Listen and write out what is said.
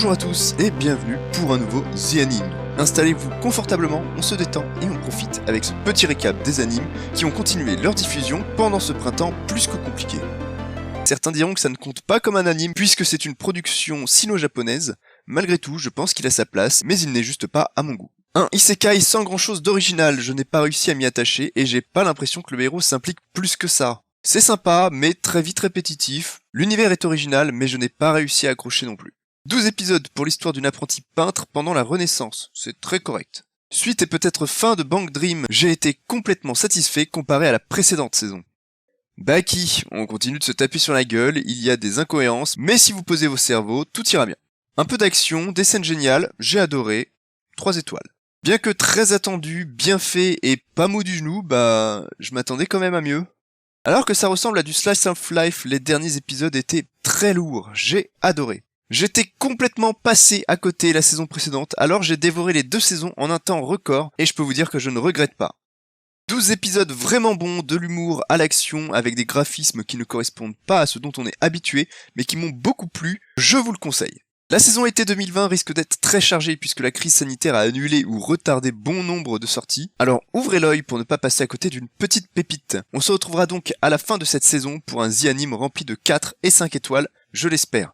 Bonjour à tous et bienvenue pour un nouveau The Anime. Installez-vous confortablement, on se détend et on profite avec ce petit récap des animes qui ont continué leur diffusion pendant ce printemps plus que compliqué. Certains diront que ça ne compte pas comme un anime puisque c'est une production sino-japonaise. Malgré tout, je pense qu'il a sa place, mais il n'est juste pas à mon goût. Un isekai sans grand chose d'original, je n'ai pas réussi à m'y attacher et j'ai pas l'impression que le héros s'implique plus que ça. C'est sympa, mais très vite répétitif. L'univers est original, mais je n'ai pas réussi à accrocher non plus. 12 épisodes pour l'histoire d'une apprentie peintre pendant la Renaissance, c'est très correct. Suite et peut-être fin de Bank Dream, j'ai été complètement satisfait comparé à la précédente saison. Baki, on continue de se taper sur la gueule, il y a des incohérences, mais si vous posez vos cerveaux, tout ira bien. Un peu d'action, des scènes géniales, j'ai adoré, 3 étoiles. Bien que très attendu, bien fait et pas mou du genou, je m'attendais quand même à mieux. Alors que ça ressemble à du slice of life, les derniers épisodes étaient très lourds, j'ai adoré. J'étais complètement passé à côté la saison précédente, alors j'ai dévoré les 2 saisons en un temps record, et je peux vous dire que je ne regrette pas. 12 épisodes vraiment bons, de l'humour à l'action, avec des graphismes qui ne correspondent pas à ce dont on est habitué, mais qui m'ont beaucoup plu, je vous le conseille. La saison été 2020 risque d'être très chargée puisque la crise sanitaire a annulé ou retardé bon nombre de sorties, alors ouvrez l'œil pour ne pas passer à côté d'une petite pépite. On se retrouvera donc à la fin de cette saison pour un The Anime rempli de 4 et 5 étoiles, je l'espère.